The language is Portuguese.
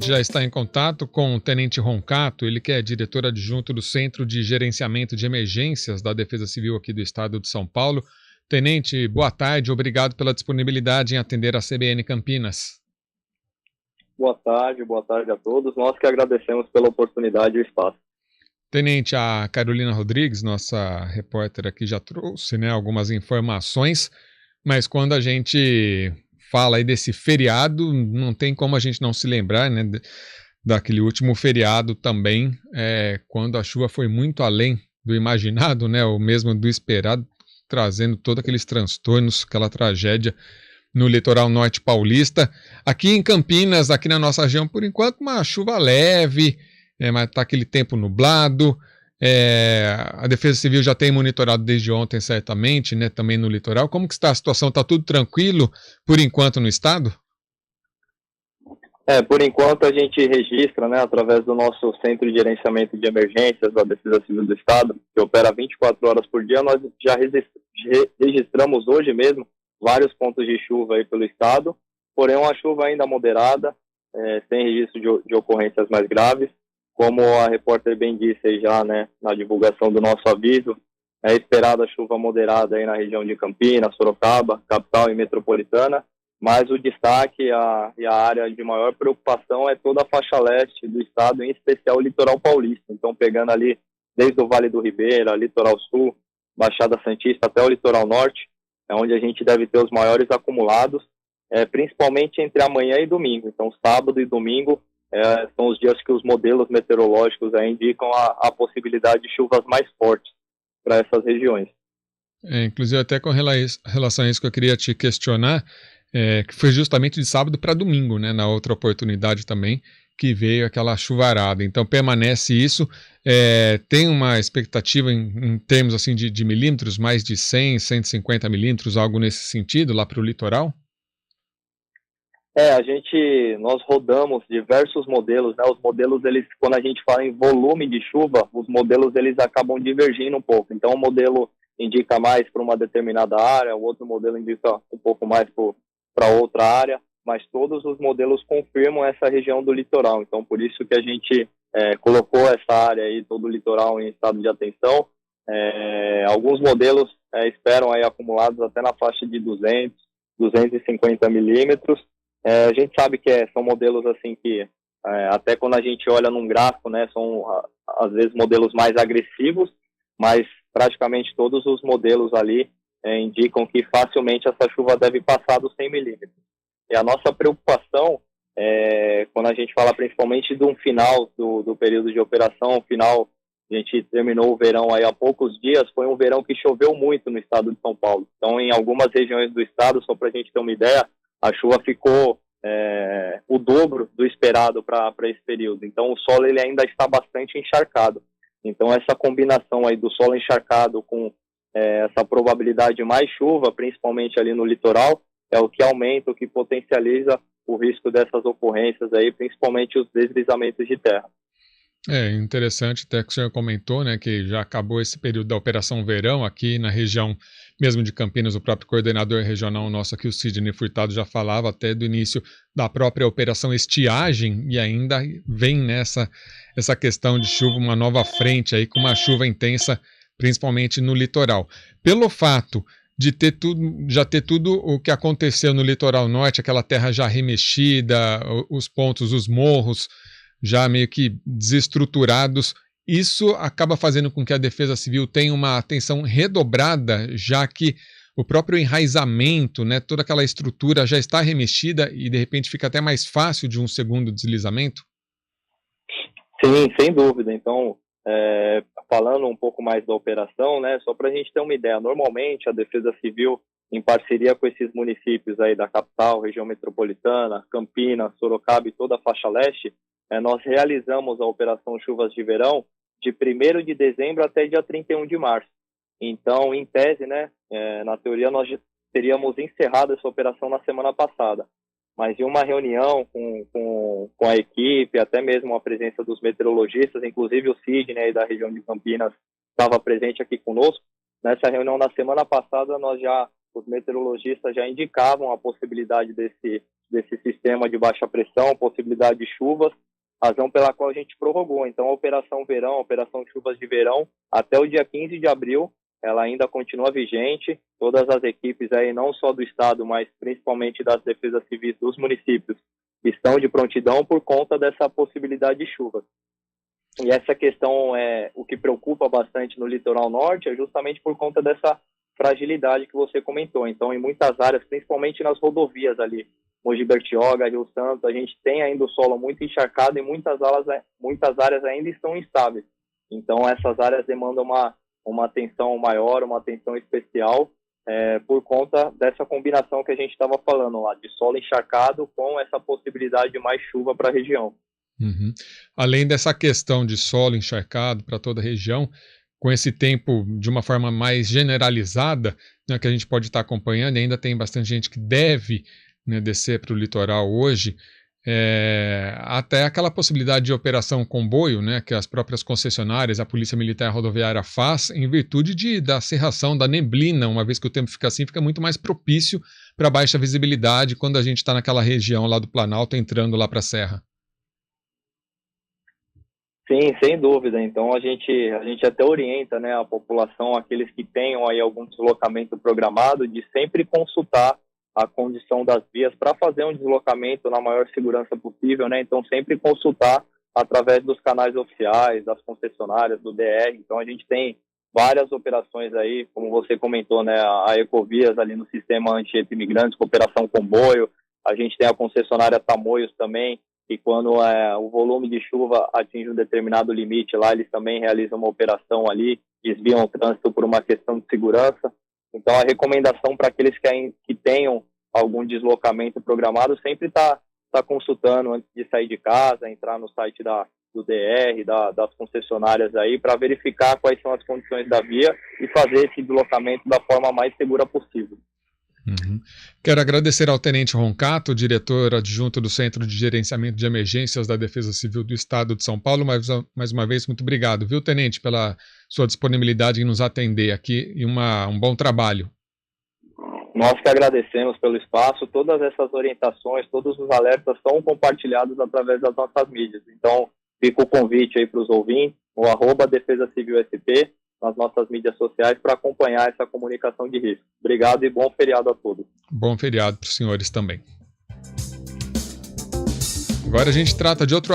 Já está em contato com o Tenente Roncato, ele que é diretor adjunto do Centro de Gerenciamento de Emergências da Defesa Civil aqui do estado de São Paulo. Tenente, boa tarde, obrigado pela disponibilidade em atender a CBN Campinas. Boa tarde a todos. Nós que agradecemos pela oportunidade e o espaço. Tenente, a Carolina Rodrigues, nossa repórter aqui, já trouxe, algumas informações, mas quando a gente fala aí desse feriado, não tem como a gente não se lembrar, daquele último feriado também, quando a chuva foi muito além do imaginado, ou mesmo do esperado, trazendo todos aqueles transtornos, aquela tragédia no litoral norte paulista. Aqui em Campinas, aqui na nossa região, por enquanto, uma chuva leve, mas está aquele tempo nublado. A Defesa Civil já tem monitorado desde ontem, certamente, também no litoral. Como que está a situação? Está tudo tranquilo, por enquanto, no estado? Por enquanto a gente registra, através do nosso Centro de Gerenciamento de Emergências da Defesa Civil do Estado, que opera 24 horas por dia, nós já registramos hoje mesmo vários pontos de chuva aí pelo estado, porém uma chuva ainda moderada, sem registro de ocorrências mais graves. Como a repórter bem disse aí já, na divulgação do nosso aviso, é esperada chuva moderada aí na região de Campinas, Sorocaba, capital e metropolitana, mas o destaque e a área de maior preocupação é toda a faixa leste do estado, em especial o litoral paulista. Então, pegando ali desde o Vale do Ribeira, litoral sul, Baixada Santista até o litoral norte, é onde a gente deve ter os maiores acumulados, principalmente entre amanhã e domingo. Então, sábado e domingo são os dias que os modelos meteorológicos indicam a possibilidade de chuvas mais fortes para essas regiões. Inclusive, até com relação a isso que eu queria te questionar, que foi justamente de sábado para domingo, na outra oportunidade também, que veio aquela chuvarada. Então, permanece isso. Tem uma expectativa em termos assim, de milímetros, mais de 100, 150 milímetros, algo nesse sentido, lá para o litoral? Nós rodamos diversos modelos, Os modelos, quando a gente fala em volume de chuva, os modelos, eles acabam divergindo um pouco. Então, o modelo indica mais para uma determinada área, o outro modelo indica um pouco mais para outra área, mas todos os modelos confirmam essa região do litoral. Então, por isso que a gente colocou essa área aí, todo o litoral, em estado de atenção. Alguns modelos esperam aí acumulados até na faixa de 200, 250 milímetros. A gente sabe que são modelos assim que, até quando a gente olha num gráfico, são às vezes modelos mais agressivos, mas praticamente todos os modelos ali indicam que facilmente essa chuva deve passar dos 100 milímetros. E a nossa preocupação, quando a gente fala principalmente de um final do período de operação, a gente terminou o verão aí há poucos dias, foi um verão que choveu muito no estado de São Paulo. Então, em algumas regiões do estado, só para a gente ter uma ideia, a chuva ficou o dobro do esperado para esse período. Então, o solo ele ainda está bastante encharcado. Então, essa combinação aí do solo encharcado com essa probabilidade de mais chuva, principalmente ali no litoral, é o que aumenta, o que potencializa o risco dessas ocorrências aí, principalmente os deslizamentos de terra. Interessante até que o senhor comentou, que já acabou esse período da Operação Verão aqui na região mesmo de Campinas. O próprio coordenador regional nosso aqui, o Sidney Furtado, já falava até do início da própria Operação Estiagem, e ainda vem essa questão de chuva, uma nova frente aí com uma chuva intensa, principalmente no litoral. Pelo fato de já ter tudo o que aconteceu no litoral norte, aquela terra já remexida, os pontos, os morros já meio que desestruturados, isso acaba fazendo com que a Defesa Civil tenha uma atenção redobrada, já que o próprio enraizamento, toda aquela estrutura já está remexida e de repente fica até mais fácil de um segundo deslizamento? Sim, sem dúvida. Então, falando um pouco mais da operação, só para a gente ter uma ideia, normalmente a Defesa Civil, em parceria com esses municípios aí da capital, região metropolitana, Campinas, Sorocaba e toda a faixa leste, nós realizamos a Operação Chuvas de Verão de 1º de dezembro até dia 31 de março. Então, em tese, na teoria, nós já teríamos encerrado essa operação na semana passada. Mas em uma reunião com a equipe, até mesmo a presença dos meteorologistas, inclusive o Sidney aí da região de Campinas estava presente aqui conosco. Nessa reunião, na semana passada, os meteorologistas já indicavam a possibilidade desse sistema de baixa pressão, possibilidade de chuvas, razão pela qual a gente prorrogou. Então, a Operação Verão, a Operação Chuvas de Verão, até o dia 15 de abril, ela ainda continua vigente. Todas as equipes aí, não só do Estado, mas principalmente das defesas civis dos municípios, estão de prontidão por conta dessa possibilidade de chuvas. E essa questão, o que preocupa bastante no litoral norte é justamente por conta dessa fragilidade que você comentou. Então, em muitas áreas, principalmente nas rodovias ali, Mogi Bertioga, Rio Santos, a gente tem ainda o solo muito encharcado e muitas áreas ainda estão instáveis. Então, essas áreas demandam uma atenção maior, uma atenção especial, por conta dessa combinação que a gente estava falando lá, de solo encharcado com essa possibilidade de mais chuva para a região. Uhum. Além dessa questão de solo encharcado para toda a região, com esse tempo de uma forma mais generalizada, né, que a gente pode estar acompanhando, e ainda tem bastante gente que deve, né, descer para o litoral hoje, até aquela possibilidade de operação comboio, né, que as próprias concessionárias, a Polícia Militar Rodoviária faz, em virtude da cerração, da neblina, uma vez que o tempo fica assim, fica muito mais propício para baixa visibilidade quando a gente está naquela região lá do Planalto, entrando lá para a Serra. Sim, sem dúvida. Então, a gente até orienta, né, a população, aqueles que tenham aí algum deslocamento programado, de sempre consultar a condição das vias para fazer um deslocamento na maior segurança possível, né? Então, sempre consultar através dos canais oficiais, das concessionárias, do DR. Então, a gente tem várias operações aí, como você comentou, né, a Ecovias ali no sistema Anchieta Imigrantes, com operação comboio. A gente tem a concessionária Tamoios também, e quando o volume de chuva atinge um determinado limite lá, eles também realizam uma operação ali, desviam o trânsito por uma questão de segurança. Então, a recomendação para aqueles que tenham algum deslocamento programado sempre está consultando antes de sair de casa, entrar no site do DR, das concessionárias aí, para verificar quais são as condições da via e fazer esse deslocamento da forma mais segura possível. Uhum. Quero agradecer ao Tenente Roncato, diretor adjunto do Centro de Gerenciamento de Emergências da Defesa Civil do Estado de São Paulo. Mais uma vez, muito obrigado, viu, Tenente, pela sua disponibilidade em nos atender aqui e um bom trabalho. Nós que agradecemos pelo espaço. Todas essas orientações, todos os alertas são compartilhados através das nossas mídias. Então, fica o convite aí para os ouvintes, o @Defesa Civil SP, nas nossas mídias sociais, para acompanhar essa comunicação de risco. Obrigado e bom feriado a todos. Bom feriado para os senhores também. Agora a gente trata de outro